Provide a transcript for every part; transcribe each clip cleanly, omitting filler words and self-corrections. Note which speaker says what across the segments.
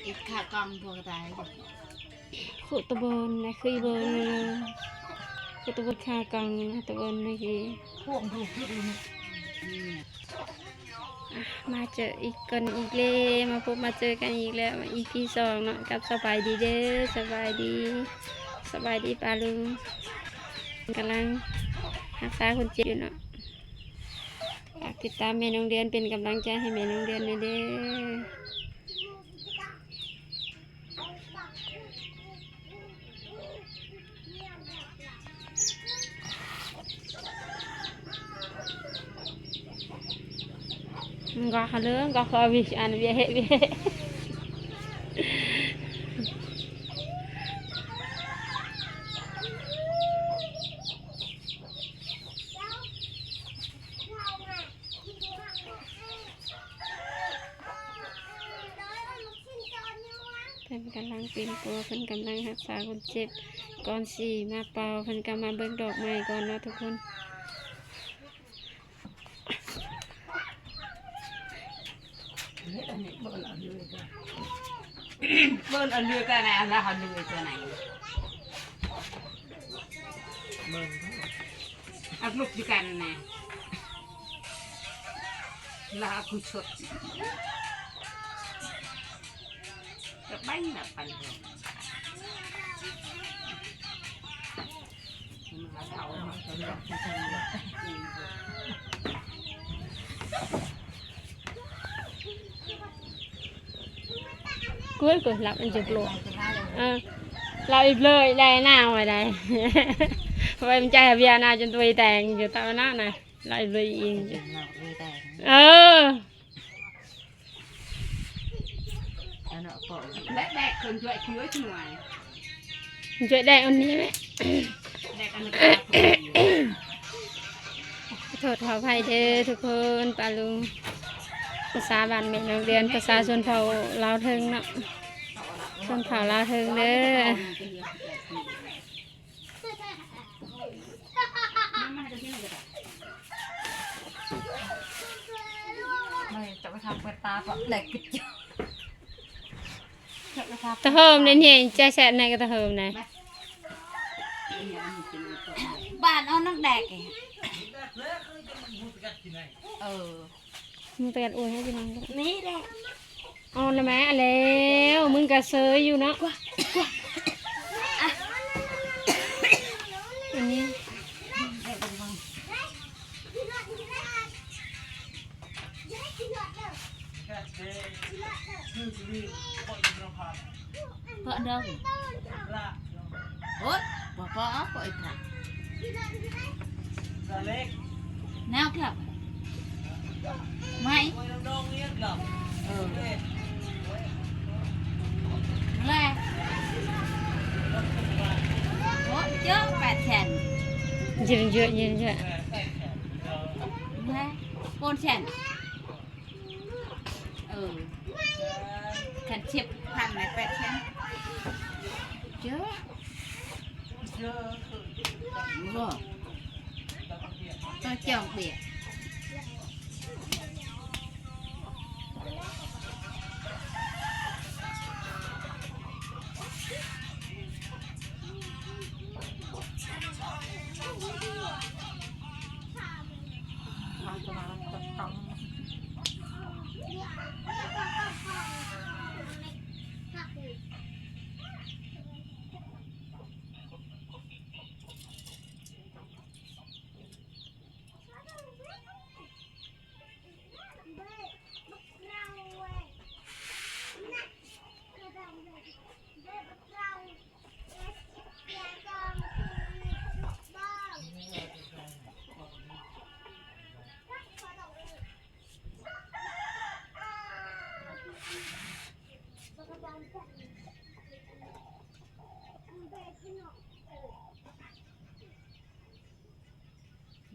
Speaker 1: ít khả con vừa tài
Speaker 2: khu tụ bồn này khi bồn khu tụ bồn khá còn tụ bồn này gì
Speaker 1: พวกถูกทุกเลย
Speaker 2: มาเจออีกคนอีกเลยมาพบมาเจอกันอีกแล้วอีพีสองเนาะกับสบายดีเด้อสบายดีปาลุงกำลังรักษาคนเจ็บอยู่เนาะฝากติดตามแม่น้องเดือนเป็นกำลังใจให้แม่น้องเดือนเลยเด้อก็เรื่องก็ขอวิชอันเวียเวียเป็นกำลังปีนปัวเป็นกำลังรักษาคนเจ็บก่อนสี่มาเป่าเป็นกำมาเบิ่งดอกไม้ก่อนเนาะทุกคน
Speaker 1: bơn ở lừa cái này là họ lừa cái này áp lực di cái này là aku chốt cái bánh là bánh rồi mà thầu mà thầu đọc cho
Speaker 2: cuối cùng lập anh chụp luôn lập ít lời đây nào rồi đây vậy em trai bia nào cho tôi tàn cho tao nó này lại vì
Speaker 1: đẹp cần chuỗi chuối chứ ngoài
Speaker 2: chuỗi đẹp anh đi
Speaker 1: đẹp ăn
Speaker 2: đượcขออภัยเด้อทุกคนปาลุงภาษาบ้านแม่น้องเรียนภาษาชนเผ่าลาวเทิงเนาะชนเผ่าลาวเทิงเด้อ
Speaker 1: จะไปทำกระตาก็เล็กกิจ
Speaker 2: ตะเฮิมเนี่ยเนี่ยใจแสบในก็ตะเฮิมไหน
Speaker 1: บ้านเอานักแดก
Speaker 2: มึงเตือนอุ้ยให้พี่น้องกัน
Speaker 1: นี่แดก
Speaker 2: เอาละแม่แล้วมึงกะเซยอยู่เนาะอันนี้
Speaker 1: เพราะเดิมโอ๊ยบ่บ่บ่อีกค่ะแนวครับไม่แรกโอ๊ยเยอะ8 แสน
Speaker 2: เยอะเยอะเยอะเยอะ
Speaker 1: แรก9 แสนขันชิบพันไหน8 แสนเยอะบ่ต้องจองเบียร์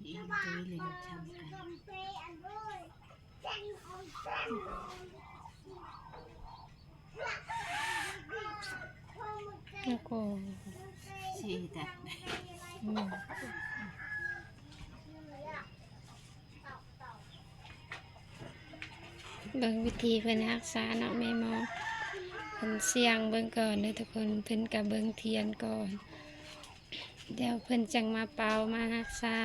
Speaker 1: đi tới lên trăm
Speaker 2: แล้วก็
Speaker 1: สีแต่
Speaker 2: เบิ่งวิธีเพิ่นรักษาเนาะแม่หมอเพิ่นเสี่ยงเบิ่งก่อนเด้อทุกคนเพิ่นก็เบิ่งเทียนก่อนเดี๋ยวเพิ่นจังมาเป่ามารักษา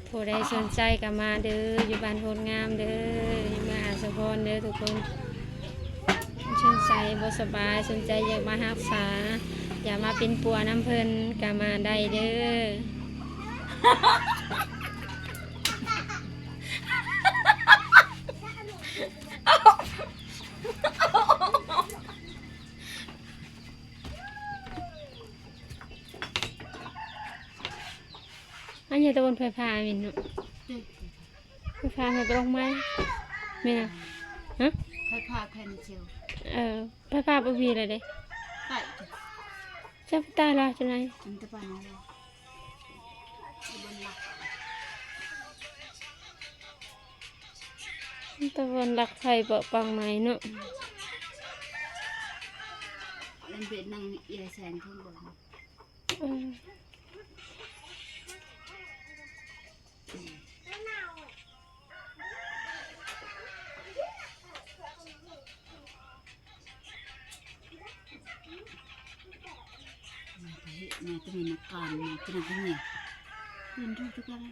Speaker 2: ผู้ใดสนใจก็มาเด้ออยู่บ้านโพนงามเด้ออยู่เมืองอาสะพรเด้อทุกคนสนใจบ่สบายสนใจอยากมารักษาอยากมาเป็นปัวน้ำเพิ่นก็มาได้เด้อ อันนี้ตะบนไฟฟ้ามินเนาะไฟฟ้ามันตรงไหมไม่นะฮะ
Speaker 1: ใครพาใครมาเชียว
Speaker 2: ไฟฟ้าบ่มีอะไรเด้
Speaker 1: ไป
Speaker 2: จะตายแล้วจังไง
Speaker 1: มันจะปานอะไรบนหลัก
Speaker 2: ตะบนหลักไฟเปาะปังไหมเนาะ
Speaker 1: เล่นเป็นนางเอียแสงข้างบน
Speaker 2: เออ
Speaker 1: แม่จะมีนักการแม่จะมีที่นี่เป็นทุกทุกอะไร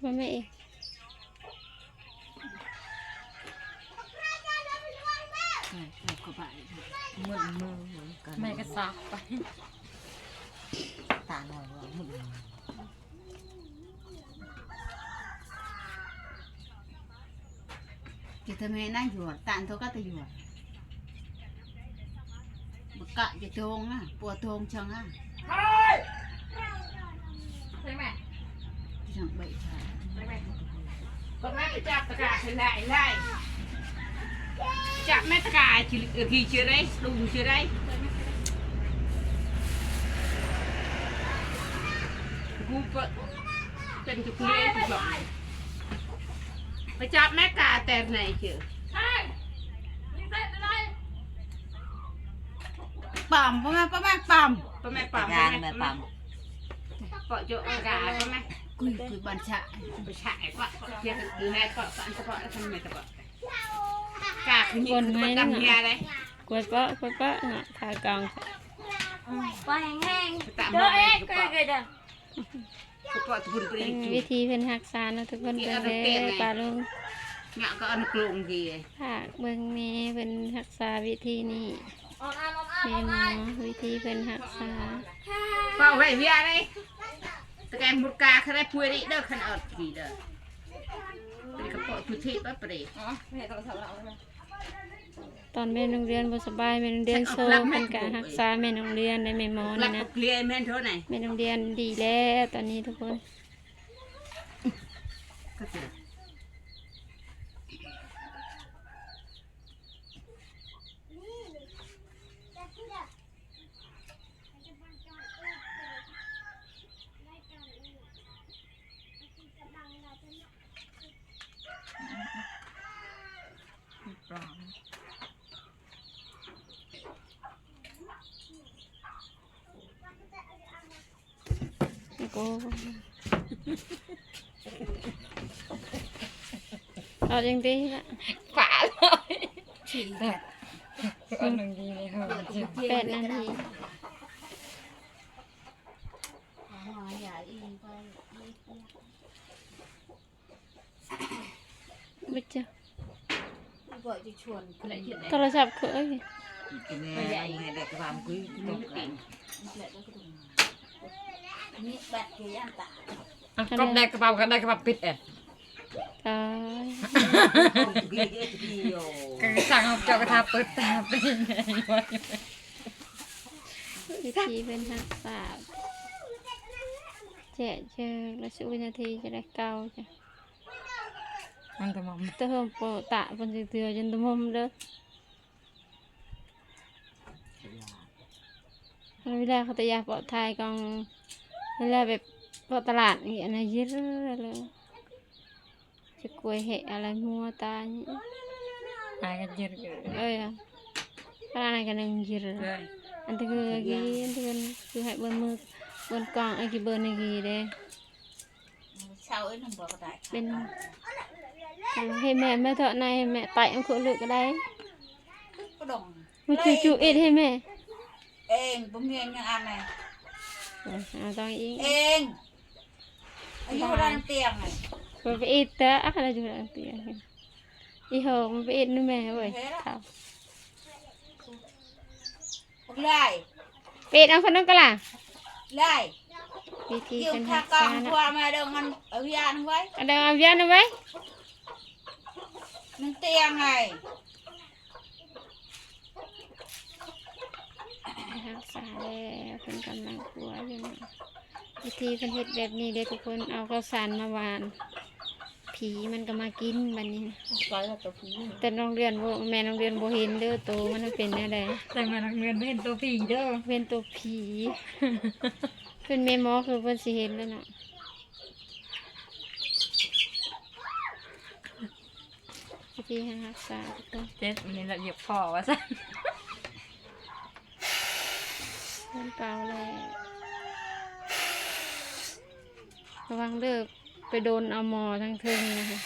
Speaker 2: ว่าแม่เอง
Speaker 1: ใช่ใช่ก็ไป
Speaker 3: มึนมือเหมือนกันแม่ก็ซักไปตาหน่อยว่ามึน
Speaker 1: จะทำไมนั่งอยู่ตานเขาก็จะอยู่บักกะจะโทงอ่ะปวดโทงชังอ่ะ
Speaker 3: ใช่ไหม
Speaker 1: ชังใบชา
Speaker 3: ก็แม่ไปจับตะกาขึ้นได้ได้จับแม่ตะกาขี่เชื่อได้ลุงเชื่อได้กูเป็นจุกเลี้ยงจุกไปจับแม่กาแต่ไหนเชื่อ
Speaker 1: ปั๊มพ่อแม่ปั๊ม
Speaker 3: ป้าแม่ปั๊ม
Speaker 4: งานแม่ปั๊ม
Speaker 3: เกาะโจ๊กกาป้าแม่
Speaker 1: กุยบัญชา
Speaker 3: ไปฉายก็เพียงคือแม่เกาะสันเฉพาะทำไมตะเกาะกาคือยิงคือดำเมียเลย
Speaker 2: กวดเปาะเนาะทากอง
Speaker 3: ไปแห้งตามมาเลยก็เกาะทุนไป
Speaker 2: เป็น
Speaker 3: กิน
Speaker 2: วิธีเพิ่นรักษาเนาะทุกคนเบิ่งเด้อปลาลุง
Speaker 3: งะก็อันกลงกี่
Speaker 2: ฝากเบิ่งแม่เพิ่นรักษาวิธีนี้แม่หมอวิธีเพิ่นรักษา
Speaker 3: เป่าไว้เวียเลยตะแกรงมุดกาเขาได้พูดได้เด้อขันอดกี่เด้อเป็นกระเป๋าทุทีปั๊บเลย
Speaker 2: ตอนแม่โรงเรียนบ่สบายแม่โรงเรียนโซเพิ่นก็รักษาแม่โรงเรียนได้แม่หมอ
Speaker 3: รั
Speaker 2: นี่
Speaker 3: ก
Speaker 2: นะ
Speaker 3: เกลียแม่นเท่าไหร่
Speaker 2: แม่โรงเรียนดีแล้วตอนนี้ทุกคน
Speaker 3: ก็เจอ
Speaker 2: โอ้เอาจังดีละ
Speaker 3: ฝาเลย
Speaker 1: ฉีด
Speaker 3: คนหนึ่งดีเลยค่ะ
Speaker 2: 8 นาที
Speaker 1: หาใหญ่อีไป
Speaker 2: บ่เจอ
Speaker 1: บ่อยจะชวน
Speaker 3: อะไรเยอะ
Speaker 2: โทรศัพท์เคย
Speaker 4: กินแม่ให้เด็กความคุยตกกัน
Speaker 1: นี่บัดกี่ย่างตา
Speaker 3: ก็ได้กระเป๋ากันได้กระเป๋าปิดแอบ
Speaker 2: ตาย
Speaker 3: ก็สั่งเอาเจ้ากระทาเปิดตาเป็นไงวะ
Speaker 2: วิธีเป็นรักษาเจ๊เจอแล้ว10 วินาทีจะได้เกาจ้ะ
Speaker 3: มันจะมอง
Speaker 2: เติมโปะตะเพิ่นสิเตือจนตะมุมเด้อเวลาเขาตะยาเปาะทายกองเวลาแบบเปาะตลาดนี่อันนั้นเยอะเลยจะกล้วยเหะอะไรมัวตานี่
Speaker 3: หายกันเยอะเลย
Speaker 2: เอ้ยอะไรกันนึงเยอะอันที่คือกี้อันที่คือให้เบิ่งมือ บนกล่องไอ้กี่เบอร์นี่กี่เด้
Speaker 1: เช้าไอ้น้ำบ่ก็ได้
Speaker 2: เป็นให้แม่แม่เถอะนายให้แม่ไต่เอาคนเลือกก็ได้
Speaker 1: ก็ดอง
Speaker 2: มาจูเอ็ดให้แม่
Speaker 1: เองบ่มียังอันไหน
Speaker 2: เอาต้องอีก
Speaker 1: เองอายุร้านเตียงไง
Speaker 2: ไปเอ็ดเตอะอะไรอยู่นั่นเตียงอีโหมันไปเอ็ดนู่นแม่เว้ยครับ
Speaker 1: ไล่
Speaker 2: เป็ดเอาคนนั้นก็ล่ะ
Speaker 1: ไล่
Speaker 2: วิธี
Speaker 1: เกี่ยว
Speaker 2: เป็น
Speaker 1: ข้า
Speaker 2: หัก
Speaker 1: กอ
Speaker 2: ษาง เนาะ
Speaker 1: ทัวมาเดินมันเอายานไว้
Speaker 2: เอาเดินเอาเวียนเอาไว้
Speaker 1: มันเตียงไง
Speaker 2: หักษาแล้วเป็นกำลังกลัวอยู่นะวิธีเป็นเห็ดแบบนี้เด็กทุกคนเอาข้าวสารมาหวาน ผีมันก็มากินบัดนี้นะ
Speaker 1: ปล่อยแล้วตัวผี
Speaker 2: แต่โรงเรียนบ่แม่โรงเรียนบ่เห็นเด้อโตมันเป็นแนวใด
Speaker 4: แต่มานักเรียนไม่เห็นตัวผีเด้อ
Speaker 2: เป็นตัวผี เป็นแม่หมอคือเพิ่นสิเห็นแล้วเนาะวิธีรักษาทุกคน
Speaker 4: เจ็ดวันนี้เราเหยียบคอว่าซะ
Speaker 2: เพิ่นเป่าแล้วระวังเด้อไปโดนเอาหมอทั้งเทิงนะคะ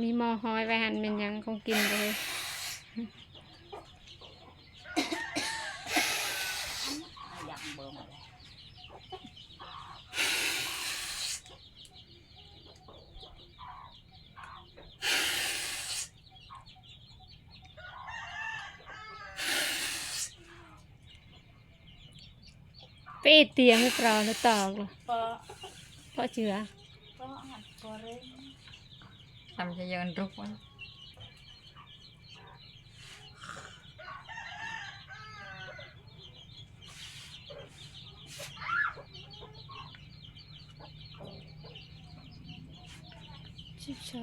Speaker 2: มีหมอห้อยไว้หันเป็นหยังคงกินเลย
Speaker 1: อยากเบิ่ง
Speaker 2: ไปเอ็ดเตียงให้เปล่าแล้วตอกเหรอ
Speaker 1: ก็
Speaker 2: เพราะเชื้อ
Speaker 1: ก็หันก็เร่ง
Speaker 4: ทำจะเยินรุกวะ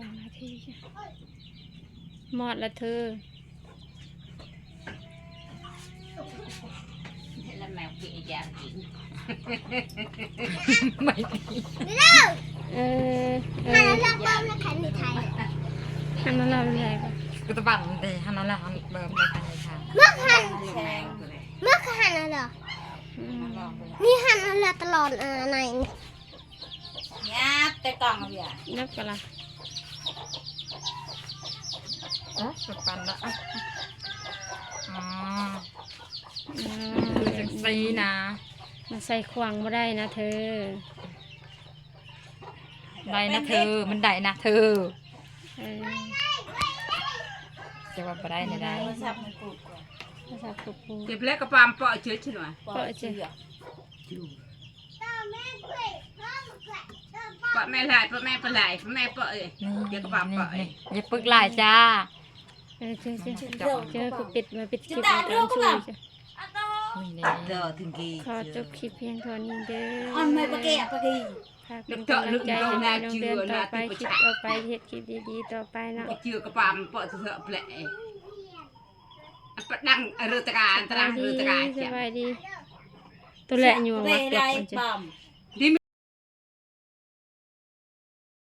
Speaker 2: 12 นาทีจ้ะหมดละเธอ
Speaker 3: แล้วแมวกินยากิน
Speaker 4: ไม่ดี
Speaker 2: เออหันมาเราใหญ่ปะ
Speaker 4: กูตะบันแต่ฮันนั่นแหละฮันเบิ่มในการในทาง
Speaker 1: แทง
Speaker 5: เมื่อหันอะไร
Speaker 2: อืม
Speaker 5: นี่หันอะไรตลอดไหน
Speaker 1: ยับแต่กล่องเอาอย่า
Speaker 2: นับกันละ
Speaker 4: อ๋อสุดปันละอ๋อ
Speaker 2: อืม
Speaker 4: จังซีนะ
Speaker 2: มันใส่ขวางไม่ได้นะเธอ
Speaker 4: ได้นะเธอมันได้นะเธอ
Speaker 2: เออ
Speaker 4: จะว่าบ่ได้เนี่ยได้
Speaker 1: โทรศัพท์มันกูดกว่า
Speaker 2: ภาษาปุกปู
Speaker 3: เก็บแล้วก็ปามเปาะเชื้อชิหน่อย
Speaker 1: ปล่อยเชือก
Speaker 3: เปาะแม่ลายเปาะแม่ปลาไหลเปาะแม่เปาะเอ้ย
Speaker 4: นี่
Speaker 3: เดี๋ยวก็ปามเปาะเอ้ย
Speaker 4: อย่าปึกหลายจ้า
Speaker 2: เออเจอกูปิดมาปิดคลิปมาตอนช่วยจ้ะ
Speaker 4: นี่
Speaker 1: เดี๋ยวถึงกี่
Speaker 2: ขอจบคลิปเพียงเท่านี้เด้อ
Speaker 1: อันไม่ปะเกะปะกี
Speaker 2: ฝากเป็นกำลังใจให้แม่น้องเดือนต่อไปคลิปต่อไปเฮ็ดคลิปดีๆต่อไปเนาะ
Speaker 3: ก็เชื่อกระปามเปาะเถอะแปะอันปะดังเรือตะการตะดังเรือตะการ
Speaker 2: ส
Speaker 3: เจ้า
Speaker 2: บายดีตัวแหละอยู่
Speaker 1: เร
Speaker 2: วัด
Speaker 1: ไร
Speaker 2: เก็บมันจ้ะ
Speaker 1: ปั๊ม